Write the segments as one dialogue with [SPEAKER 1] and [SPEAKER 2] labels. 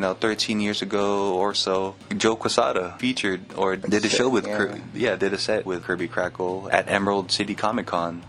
[SPEAKER 1] 13 years ago or so, Joe Quesada featured or did a show with did a set with Kirby Krackle at Emerald City Comic Con.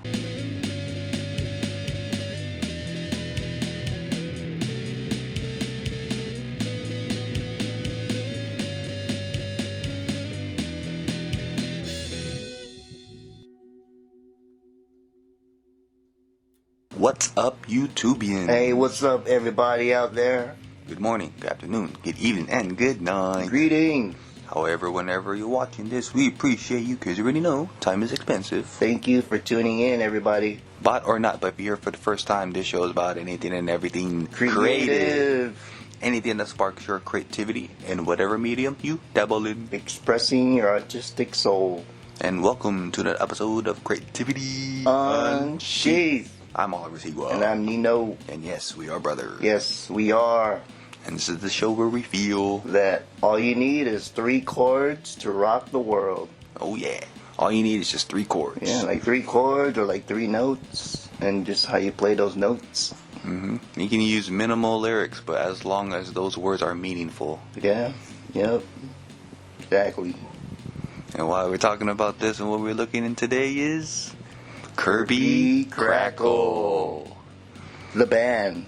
[SPEAKER 1] What's up, YouTubians?
[SPEAKER 2] Hey, what's up, everybody out there?
[SPEAKER 1] Good morning, good afternoon, good evening, and good night.
[SPEAKER 2] Greetings.
[SPEAKER 1] However, whenever you're watching this, we appreciate you because you already know time is expensive.
[SPEAKER 2] Thank you for tuning in, everybody.
[SPEAKER 1] Bot or not, but if you're here for the first time, this show is about anything and everything creative. Anything that sparks your creativity in whatever medium you dabble in.
[SPEAKER 2] Expressing your artistic soul.
[SPEAKER 1] And welcome to the episode of Creativity
[SPEAKER 2] Unsheathed.
[SPEAKER 1] I'm Oliver Sigua.
[SPEAKER 2] And I'm Nino.
[SPEAKER 1] And yes, we are brothers.
[SPEAKER 2] Yes, we are.
[SPEAKER 1] And this is the show where we feel
[SPEAKER 2] that all you need is 3 chords to rock the world.
[SPEAKER 1] Oh yeah. All you need is just 3 chords.
[SPEAKER 2] Yeah, like 3 chords or like 3 notes. And just how you play those notes.
[SPEAKER 1] Mm-hmm. You can use minimal lyrics, but as long as those words are meaningful.
[SPEAKER 2] Yeah, yep. Exactly.
[SPEAKER 1] And while we're talking about this and what we're looking in today is Kirby Krackle.
[SPEAKER 2] The band.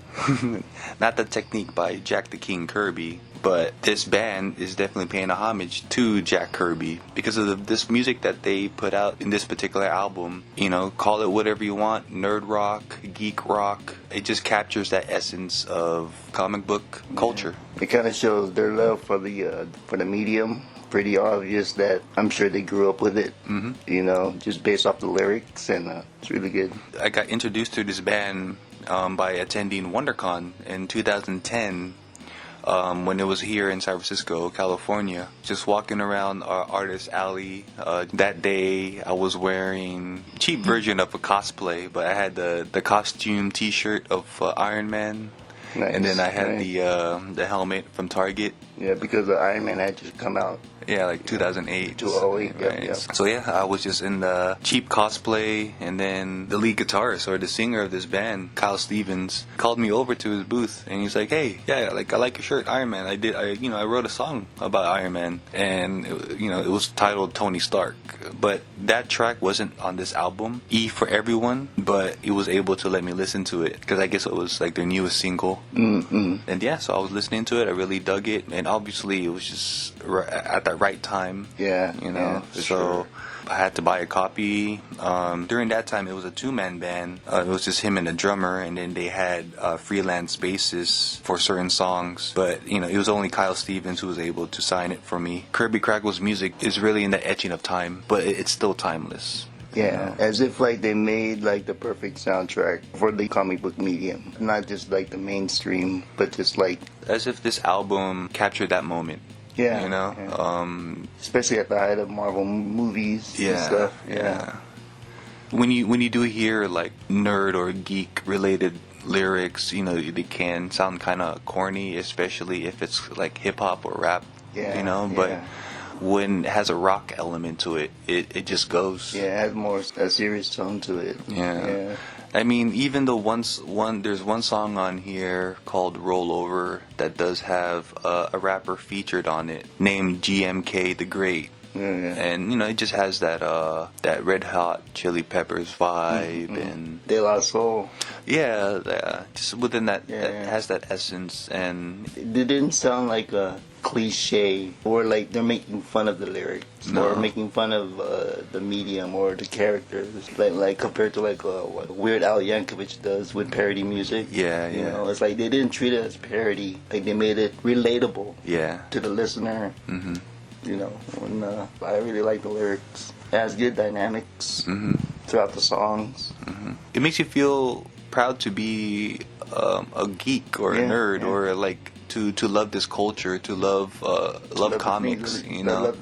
[SPEAKER 1] Not the technique by Jack the King Kirby, but this band is definitely paying a homage to Jack Kirby because of this music that they put out in this particular album. Call it whatever you want, nerd rock, geek rock. It just captures that essence of comic book culture.
[SPEAKER 2] It kind of shows their love for the medium. Pretty obvious that I'm sure they grew up with it, just based off the lyrics, and it's really good.
[SPEAKER 1] I got introduced to this band by attending WonderCon in 2010 when it was here in San Francisco, California. Just walking around Artist Alley. That day I was wearing a cheap version of a cosplay, but I had the costume t-shirt of Iron Man. Nice, and then I had the helmet from Target.
[SPEAKER 2] Yeah, because the Iron Man had just come out.
[SPEAKER 1] Yeah, like 2008.
[SPEAKER 2] 2008,
[SPEAKER 1] right?
[SPEAKER 2] Yeah.
[SPEAKER 1] So yeah, I was just in the cheap cosplay, and then the lead guitarist or the singer of this band, Kyle Stevens, called me over to his booth, and he's like, "Hey, I like your shirt, Iron Man. I wrote a song about Iron Man, and it was titled Tony Stark. But that track wasn't on this album, E for Everyone, but he was able to let me listen to it because I guess it was like their newest single.
[SPEAKER 2] Mm-mm.
[SPEAKER 1] And yeah, so I was listening to it. I really dug it, and obviously it was just at the right time.
[SPEAKER 2] Yeah,
[SPEAKER 1] so
[SPEAKER 2] sure.
[SPEAKER 1] I had to buy a copy. During that time, it was a 2-man band. It was just him and a drummer, and then they had freelance bassists for certain songs. But it was only Kyle Stevens who was able to sign it for me. Kirby Krackle's music is really in the etching of time, but it's still timeless.
[SPEAKER 2] Yeah, as if like they made like the perfect soundtrack for the comic book medium. Not just like the mainstream, but just like
[SPEAKER 1] as if this album captured that moment.
[SPEAKER 2] Yeah, especially at the height of Marvel movies and stuff. Yeah.
[SPEAKER 1] When you do hear like nerd or geek related lyrics, they can sound kind of corny, especially if it's like hip hop or rap. But when it has a rock element to it, it just goes.
[SPEAKER 2] Yeah, it has more a serious tone to it.
[SPEAKER 1] Yeah. I mean, even though there's one song on here called Roll Over that does have a rapper featured on it named GMK the Great. And it just has that Red Hot Chili Peppers vibe and
[SPEAKER 2] De La Soul.
[SPEAKER 1] Yeah, just within that, it has that essence, and
[SPEAKER 2] it didn't sound like a cliche or like they're making fun of the lyrics or making fun of the medium or the characters, like compared to like what Weird Al Yankovic does with parody music. It's like they didn't treat it as parody, like they made it relatable to the listener. And I really like the lyrics. It has good dynamics throughout the songs.
[SPEAKER 1] It makes you feel proud to be a geek or a nerd or like to love this culture, to love comics,
[SPEAKER 2] love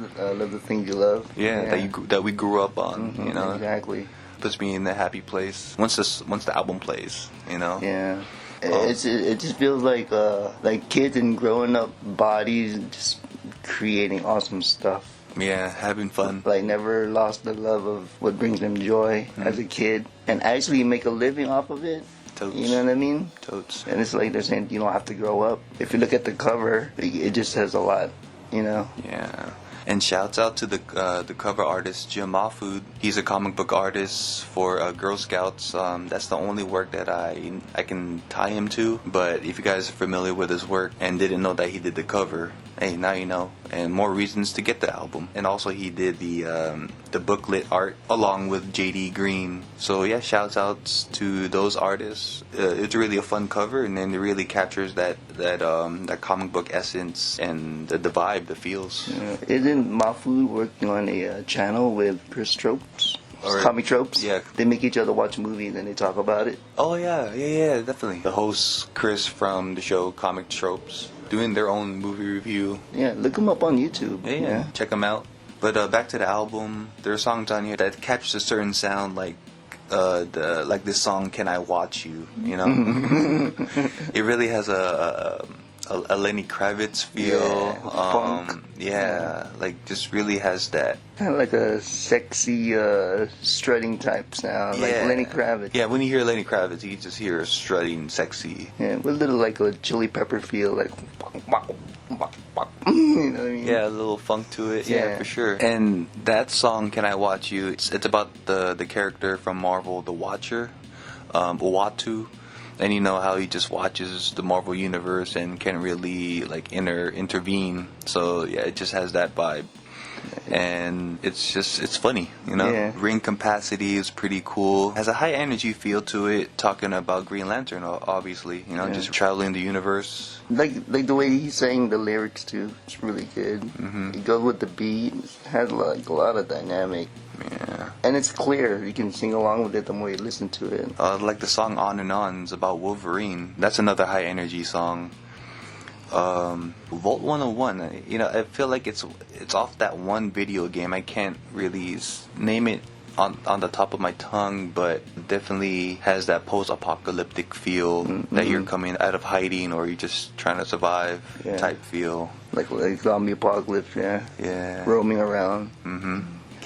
[SPEAKER 2] the things you love.
[SPEAKER 1] That we grew up on.
[SPEAKER 2] Exactly.
[SPEAKER 1] Puts me in a happy place once the album plays.
[SPEAKER 2] It just feels like kids in growing up bodies just creating awesome stuff.
[SPEAKER 1] Yeah, having fun.
[SPEAKER 2] Like never lost the love of what brings them joy as a kid, and actually make a living off of it.
[SPEAKER 1] Totes.
[SPEAKER 2] You know what I mean?
[SPEAKER 1] Totes.
[SPEAKER 2] And it's like they're saying you don't have to grow up. If you look at the cover, it just says a lot, you know?
[SPEAKER 1] Yeah. And shouts out to the cover artist Jim Mahfood. He's a comic book artist for Girl Scouts. That's the only work that I can tie him to. But if you guys are familiar with his work and didn't know that he did the cover, hey, now you know. And more reasons to get the album. And also he did the booklet art along with J.D. Green. So yeah, shouts outs to those artists. It's really a fun cover, and then it really captures that comic book essence and the vibe, the feels.
[SPEAKER 2] Yeah. Isn't Mahfood working on a channel with Chris Tropes? Comic Tropes?
[SPEAKER 1] Yeah.
[SPEAKER 2] They make each other watch movies and they talk about it.
[SPEAKER 1] Oh yeah, definitely. The host Chris from the show Comic Tropes doing their own movie review.
[SPEAKER 2] Yeah, look them up on YouTube.
[SPEAKER 1] Yeah. Check them out. But back to the album, there are songs on here that captures a certain sound, like this song "Can I Watch You?" You know, it really has a Lenny Kravitz feel.
[SPEAKER 2] Funk.
[SPEAKER 1] Yeah, like just really has that.
[SPEAKER 2] Kind of like a sexy, strutting type sound, like Lenny Kravitz.
[SPEAKER 1] Yeah, when you hear Lenny Kravitz, you just hear a strutting, sexy.
[SPEAKER 2] Yeah, with a little like a Chili Pepper feel, like. You know what I mean?
[SPEAKER 1] Yeah, a little funk to it. Yeah, for sure. And that song, "Can I Watch You?" It's about the character from Marvel, the Watcher, Uatu. And you know how he just watches the Marvel universe and can't really like intervene. So yeah, it just has that vibe. And it's funny, you know.
[SPEAKER 2] Yeah.
[SPEAKER 1] Ring capacity is pretty cool. Has a high energy feel to it. Talking about Green Lantern, obviously, you know, just traveling the universe.
[SPEAKER 2] Like the way he's saying the lyrics too, it's really good.
[SPEAKER 1] Mm-hmm.
[SPEAKER 2] It goes with the beat. It has like a lot of dynamic.
[SPEAKER 1] Yeah.
[SPEAKER 2] And it's clear. You can sing along with it the more you listen to it.
[SPEAKER 1] Like the song "On and On" is about Wolverine. That's another high energy song. Volt 101, you know, I feel like it's off that one video game. I can't really name it on the top of my tongue, but definitely has that post-apocalyptic feel that you're coming out of hiding or you're just trying to survive type feel.
[SPEAKER 2] Like zombie apocalypse,
[SPEAKER 1] Yeah.
[SPEAKER 2] roaming around.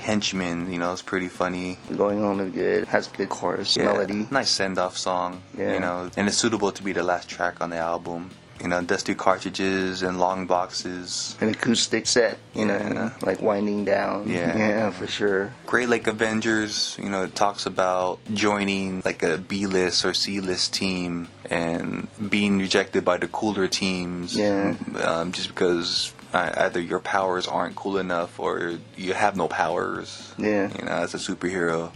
[SPEAKER 1] Henchman, you know, it's pretty funny.
[SPEAKER 2] Going on is good. Has good chorus melody.
[SPEAKER 1] Nice send-off song, you know, and it's suitable to be the last track on the album. You know, dusty cartridges and long boxes.
[SPEAKER 2] An acoustic set, you know, like winding down. Yeah, for sure.
[SPEAKER 1] Great Lake Avengers, you know, it talks about joining like a B-list or C-list team and being rejected by the cooler teams.
[SPEAKER 2] Yeah.
[SPEAKER 1] Just because either your powers aren't cool enough or you have no powers.
[SPEAKER 2] Yeah.
[SPEAKER 1] You know, as a superhero.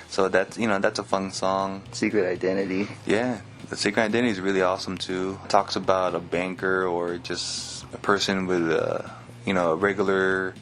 [SPEAKER 1] So that's, you know, that's a fun song.
[SPEAKER 2] Secret Identity.
[SPEAKER 1] Yeah. The Secret Identity is really awesome too. It talks about a banker or just a person with a regular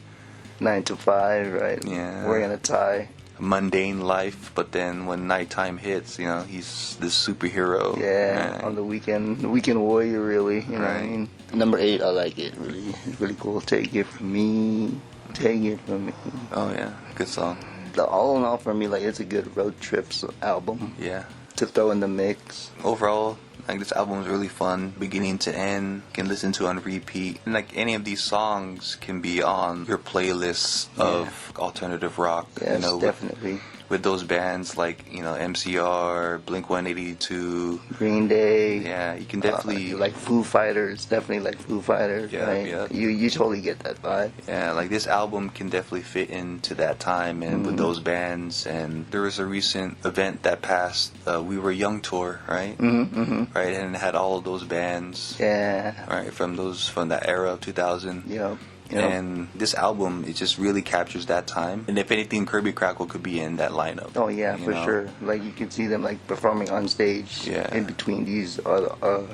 [SPEAKER 2] 9 to 5, right?
[SPEAKER 1] Yeah.
[SPEAKER 2] Wearing a tie.
[SPEAKER 1] Mundane life, but then when nighttime hits, you know, he's this superhero.
[SPEAKER 2] Yeah, on the weekend warrior, really. You know what I mean? Number 8, I like it. Really, it's really cool. Take it from me. Take it from me.
[SPEAKER 1] Oh yeah, good song.
[SPEAKER 2] All in all, for me, like it's a good road trips album.
[SPEAKER 1] Yeah.
[SPEAKER 2] To throw in the mix.
[SPEAKER 1] Overall, like this album is really fun, beginning to end. You can listen to on repeat. And like any of these songs can be on your playlist of alternative rock.
[SPEAKER 2] Yes,
[SPEAKER 1] you know,
[SPEAKER 2] definitely.
[SPEAKER 1] With those bands like, you know, MCR, Blink 182,
[SPEAKER 2] Green Day.
[SPEAKER 1] Yeah, you can definitely
[SPEAKER 2] like Foo Fighters, definitely like Foo Fighters.
[SPEAKER 1] Yeah,
[SPEAKER 2] right?
[SPEAKER 1] yeah.
[SPEAKER 2] You totally get that vibe.
[SPEAKER 1] Yeah, like this album can definitely fit into that time and with those bands. And there was a recent event that passed, We Were Young tour, right? Right, and it had all of those bands.
[SPEAKER 2] Yeah.
[SPEAKER 1] Right, from that era of 2000.
[SPEAKER 2] Yep.
[SPEAKER 1] And this album, it just really captures that time. And if anything, Kirby Krackle could be in that lineup.
[SPEAKER 2] Oh yeah, for sure. Like you can see them like performing on stage.
[SPEAKER 1] Yeah.
[SPEAKER 2] In between these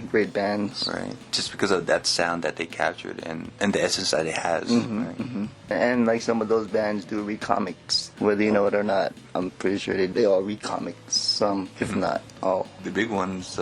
[SPEAKER 2] great bands.
[SPEAKER 1] Right. Just because of that sound that they captured and the essence that it has. Right?
[SPEAKER 2] And like some of those bands do read comics, whether you know it or not. I'm pretty sure they all read comics. Some, if not all.
[SPEAKER 1] The big ones,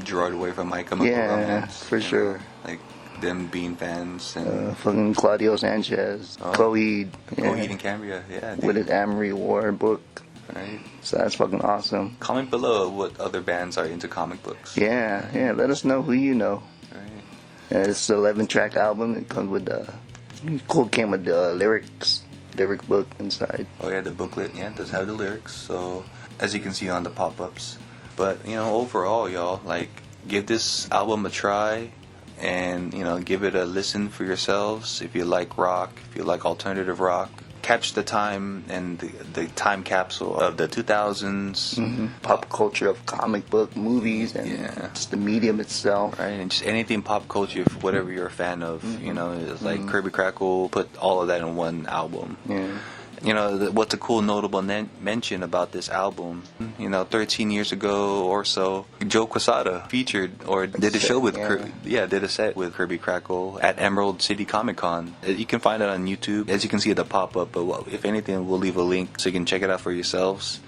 [SPEAKER 1] Gerard Way from My Chemical Romance.
[SPEAKER 2] For sure.
[SPEAKER 1] Like them being fans and
[SPEAKER 2] fucking Claudio Sanchez, Coheed,
[SPEAKER 1] Coheed and Cambria,
[SPEAKER 2] with his Amory War book.
[SPEAKER 1] Right.
[SPEAKER 2] So that's fucking awesome.
[SPEAKER 1] Comment below what other bands are into comic books.
[SPEAKER 2] Yeah. Let us know who you know.
[SPEAKER 1] Right.
[SPEAKER 2] It's an 11-track album. It comes with came with the lyric book inside.
[SPEAKER 1] Oh yeah, the booklet. Yeah, does have the lyrics. So as you can see on the pop-ups. But overall, y'all, like, give this album a try, and give it a listen for yourselves. If you like rock, if you like alternative rock, catch the time and the time capsule of the 2000s.
[SPEAKER 2] Pop culture of comic book movies and just the medium itself.
[SPEAKER 1] Right, and just anything pop culture, whatever you're a fan of. It's like Kirby Krackle put all of that in one album. What's a cool notable mention about this album, 13 years ago or so, Joe Quesada featured or did a show with did a set with Kirby Krackle at Emerald City Comic Con. You can find it on YouTube. As you can see, the pop-up, but if anything, we'll leave a link so you can check it out for yourselves.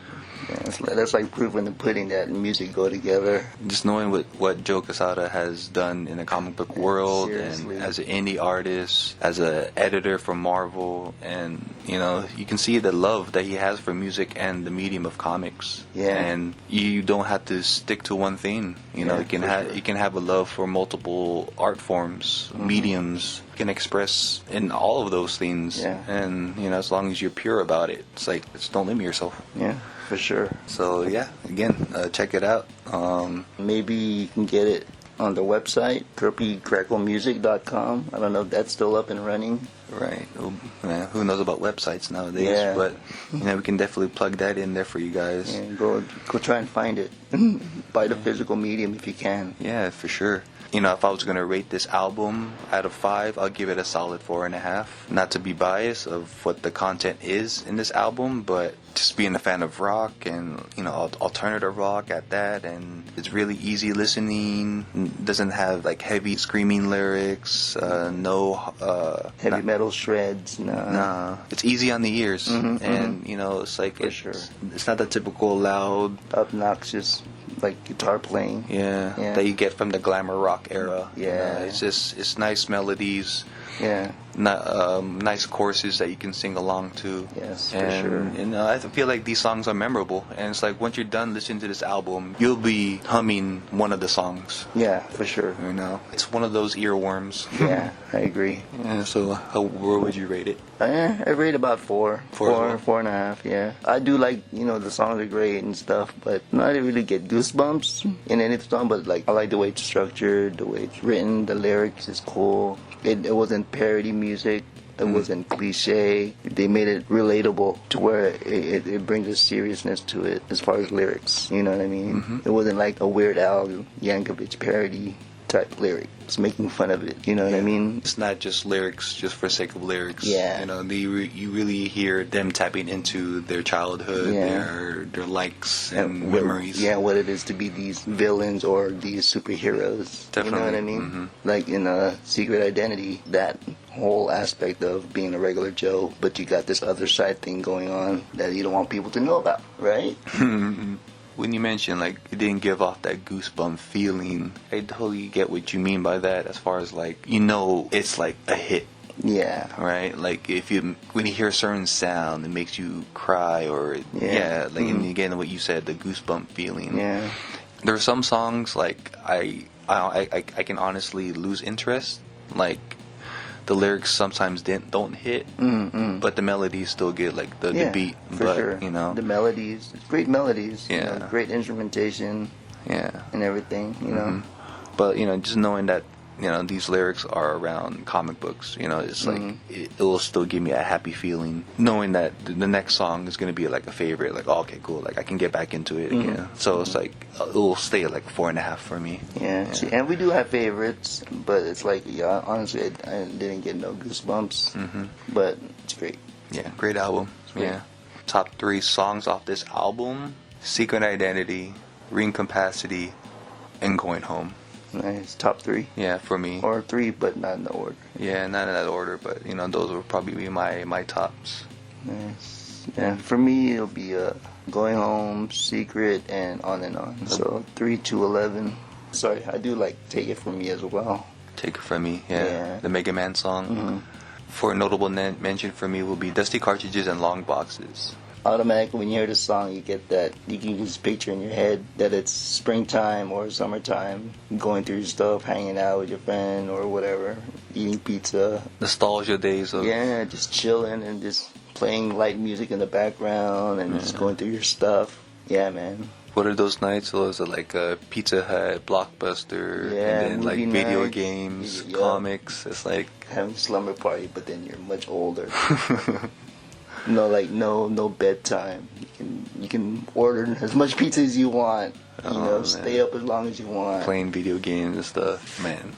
[SPEAKER 2] That's like proof in the pudding that music go together.
[SPEAKER 1] Just knowing what Joe Quesada has done in the comic book world,
[SPEAKER 2] Seriously.
[SPEAKER 1] and as an indie artist, as an editor for Marvel, and you can see the love that he has for music and the medium of comics. And you don't have to stick to one thing. You can have a love for multiple art forms, mediums. You can express in all of those things, and as long as you're pure about it, it's like, just don't limit yourself.
[SPEAKER 2] For sure.
[SPEAKER 1] So again, check it out.
[SPEAKER 2] Maybe you can get it on the website, kirbykracklemusic.com. I don't know if that's still up and running.
[SPEAKER 1] Right. Who knows about websites nowadays? But we can definitely plug that in there for you guys.
[SPEAKER 2] Go try and find it. Buy the physical medium if you can.
[SPEAKER 1] Yeah, for sure. If I was going to rate this album out of 5, I'll give it a solid 4.5. Not to be biased of what the content is in this album, but just being a fan of rock and, alternative rock at that. And it's really easy listening. Doesn't have, like, heavy screaming lyrics.
[SPEAKER 2] Heavy metal shreds.
[SPEAKER 1] Nah. It's easy on the ears. And, it's like, it's not the typical loud,
[SPEAKER 2] obnoxious, like, guitar playing.
[SPEAKER 1] That you get from the glamour rock era. It's nice melodies. Nice choruses that you can sing along to.
[SPEAKER 2] Yes,
[SPEAKER 1] and,
[SPEAKER 2] for sure.
[SPEAKER 1] I feel like these songs are memorable, and it's like once you're done listening to this album, you'll be humming one of the songs.
[SPEAKER 2] Yeah, for sure.
[SPEAKER 1] It's one of those earworms.
[SPEAKER 2] Yeah, I agree.
[SPEAKER 1] So where would you rate it?
[SPEAKER 2] I rate about 4, 4.5. Yeah, I do like the songs are great and stuff, but I didn't really get goosebumps in any song. But like I like the way it's structured, the way it's written, the lyrics is cool. It wasn't parody music. It wasn't cliche. They made it relatable to where it brings a seriousness to it as far as lyrics. You know what I mean? It wasn't like a Weird Al Yankovic parody type lyric. It's making fun of it. You know what I mean?
[SPEAKER 1] It's not just lyrics just for sake of lyrics.
[SPEAKER 2] Yeah.
[SPEAKER 1] You really hear them tapping into their childhood, their likes and memories.
[SPEAKER 2] What it is to be these villains or these superheroes.
[SPEAKER 1] Definitely.
[SPEAKER 2] You know what I mean? Like in Secret Identity, that whole aspect of being a regular Joe, but you got this other side thing going on that you don't want people to know about, right?
[SPEAKER 1] When you mention like it didn't give off that goosebump feeling, I totally get what you mean by that. As far as like it's like a hit.
[SPEAKER 2] Yeah.
[SPEAKER 1] Right. Like when you hear a certain sound, it makes you cry or and again what you said, the goosebump feeling.
[SPEAKER 2] Yeah.
[SPEAKER 1] There are some songs like I can honestly lose interest. Like the lyrics sometimes don't hit, but the melodies still get like the beat.
[SPEAKER 2] For sure. The melodies, it's great melodies. Great instrumentation. And everything.
[SPEAKER 1] But just knowing that these lyrics are around comic books. It's like it will still give me a happy feeling knowing that the next song is going to be like a favorite. Like, okay, cool. Like I can get back into it again. So it's like it will stay at like 4.5 for me.
[SPEAKER 2] See, and we do have favorites, but it's like honestly, I didn't get no goosebumps. But it's great.
[SPEAKER 1] Yeah, great album. Yeah. Top 3 songs off this album: Secret Identity, Ring Capacity, and Going Home.
[SPEAKER 2] Nice. Top 3?
[SPEAKER 1] Yeah, for me.
[SPEAKER 2] Or 3, but not in the order.
[SPEAKER 1] Yeah, not in that order, but those would probably be my tops.
[SPEAKER 2] Nice. Yeah, for me it'll be Going Home, Secret, and On and On. So 3 to 11. Sorry, I do like Take It From Me as well.
[SPEAKER 1] Take It From Me, the Mega Man song. For a notable mention for me will be Dusty Cartridges and Long Boxes.
[SPEAKER 2] Automatically when you hear the song, you get that, you can just picture in your head that it's springtime or summertime, going through your stuff, hanging out with your friend or whatever, eating pizza.
[SPEAKER 1] Nostalgia days of...
[SPEAKER 2] Yeah, just chilling and just playing light music in the background and just going through your stuff. Yeah, man.
[SPEAKER 1] What are those nights? So is it like a Pizza Hut, Blockbuster,
[SPEAKER 2] Yeah,
[SPEAKER 1] and then like
[SPEAKER 2] movie
[SPEAKER 1] video
[SPEAKER 2] nights.
[SPEAKER 1] games,
[SPEAKER 2] Yeah.
[SPEAKER 1] comics? It's like
[SPEAKER 2] Having slumber party, but then you're much older. No bedtime. You can order as much pizza as you want.
[SPEAKER 1] Man.
[SPEAKER 2] Stay up as long as you want.
[SPEAKER 1] playing video games and stuff. Man,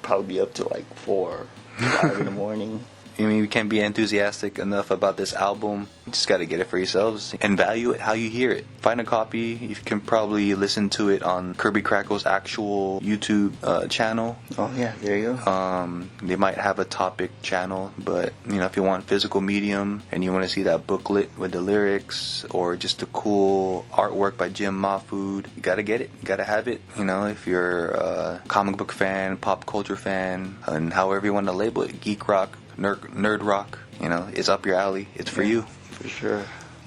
[SPEAKER 2] Probably be up to like 4, 5 in the morning.
[SPEAKER 1] I mean, we can't be enthusiastic enough about this album. You just got to get it for yourselves and value it how you hear it. Find a copy. You can probably listen to it on Kirby Krackle's actual YouTube channel.
[SPEAKER 2] Oh yeah, there you go.
[SPEAKER 1] They might have a topic channel, but if you want physical medium and you want to see that booklet with the lyrics or just the cool artwork by Jim Mahfood, you gotta get it. You gotta have it. If you're a comic book fan, pop culture fan, and however you want to label it, geek rock, nerd rock, it's up your alley. It's for you.
[SPEAKER 2] For sure.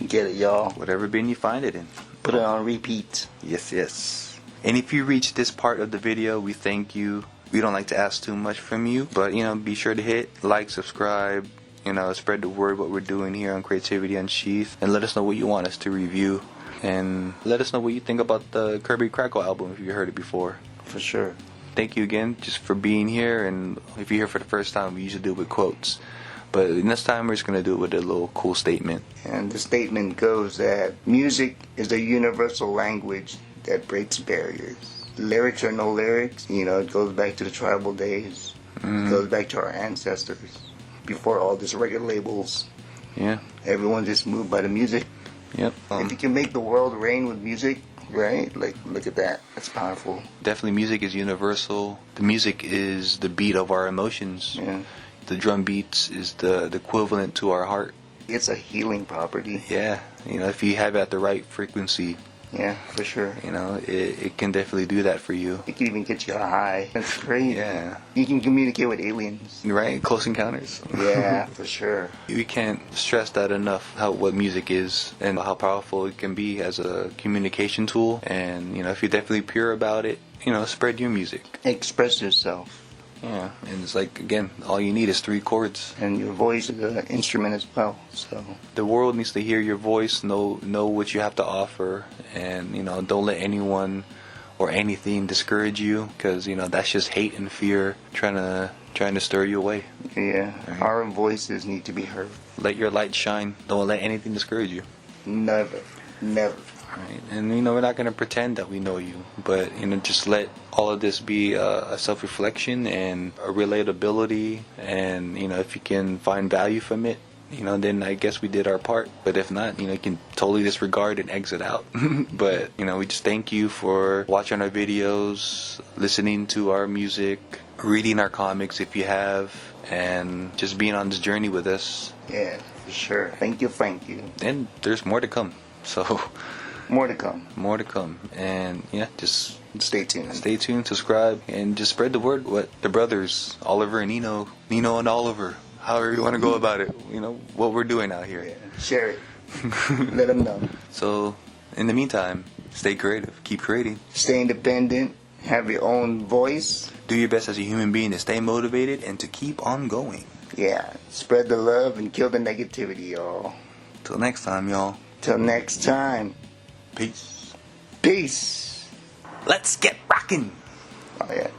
[SPEAKER 2] Get it, y'all.
[SPEAKER 1] Whatever bin you find it in.
[SPEAKER 2] Put it on repeat.
[SPEAKER 1] Yes. And if you reach this part of the video, we thank you. We don't like to ask too much from you, but be sure to hit like, subscribe, spread the word what we're doing here on Creativity Unsheathed, and let us know what you want us to review, and let us know what you think about the Kirby Krackle album if you heard it before.
[SPEAKER 2] For sure.
[SPEAKER 1] Thank you again just for being here, and if you're here for the first time, we usually do it with quotes, but this time we're just going to do it with a little cool statement.
[SPEAKER 2] And the statement goes that music is a universal language that breaks barriers. Lyrics are no lyrics. It goes back to the tribal days. It goes back to our ancestors. Before all this record labels.
[SPEAKER 1] Yeah.
[SPEAKER 2] Everyone just moved by the music.
[SPEAKER 1] Yep.
[SPEAKER 2] If you can make the world rain with music, right? Like, look at that. That's powerful.
[SPEAKER 1] Definitely music is universal. The music is the beat of our emotions.
[SPEAKER 2] Yeah.
[SPEAKER 1] The drum beats is the equivalent to our heart.
[SPEAKER 2] It's a healing property.
[SPEAKER 1] Yeah. If you have it at the right frequency,
[SPEAKER 2] Yeah, for sure.
[SPEAKER 1] it can definitely do that for you.
[SPEAKER 2] It can even get you high. That's crazy.
[SPEAKER 1] Yeah.
[SPEAKER 2] You can communicate with aliens.
[SPEAKER 1] Right? Close encounters.
[SPEAKER 2] Yeah, for sure.
[SPEAKER 1] We can't stress that enough, what music is and how powerful it can be as a communication tool. And, if you're definitely pure about it, spread your music.
[SPEAKER 2] Express yourself.
[SPEAKER 1] Yeah. And it's like, again, all you need is 3 chords.
[SPEAKER 2] And your voice is an instrument as well. So
[SPEAKER 1] The world needs to hear your voice, know what you have to offer, and, don't let anyone or anything discourage you, because, that's just hate and fear trying to stir you away.
[SPEAKER 2] yeah,
[SPEAKER 1] Right.
[SPEAKER 2] our voices need to be heard.
[SPEAKER 1] Let your light shine. Don't let anything discourage you.
[SPEAKER 2] Never.
[SPEAKER 1] Right? And we're not gonna pretend that we know you, but just let all of this be a self-reflection and a relatability, and if you can find value from it, then I guess we did our part. But if not, you can totally disregard and exit out. But we just thank you for watching our videos, listening to our music, reading our comics if you have, and just being on this journey with us.
[SPEAKER 2] Yeah, for sure. Thank you.
[SPEAKER 1] And there's more to come. So
[SPEAKER 2] More to come.
[SPEAKER 1] more to come. And just
[SPEAKER 2] Stay tuned.
[SPEAKER 1] stay tuned, subscribe, and just spread the word. What the brothers, Oliver and Nino and Oliver, however you want to go about it, what we're doing out here.
[SPEAKER 2] Yeah, share it. Let them know.
[SPEAKER 1] So in the meantime, stay creative, keep creating,
[SPEAKER 2] Stay independent. Have your own voice.
[SPEAKER 1] do your best as a human being to stay motivated and to keep on going.
[SPEAKER 2] Yeah, spread the love and kill the negativity, y'all.
[SPEAKER 1] Till next time, y'all.
[SPEAKER 2] Till next time.
[SPEAKER 1] Peace.
[SPEAKER 2] Peace.
[SPEAKER 1] Let's get rockin'.
[SPEAKER 2] Oh yeah.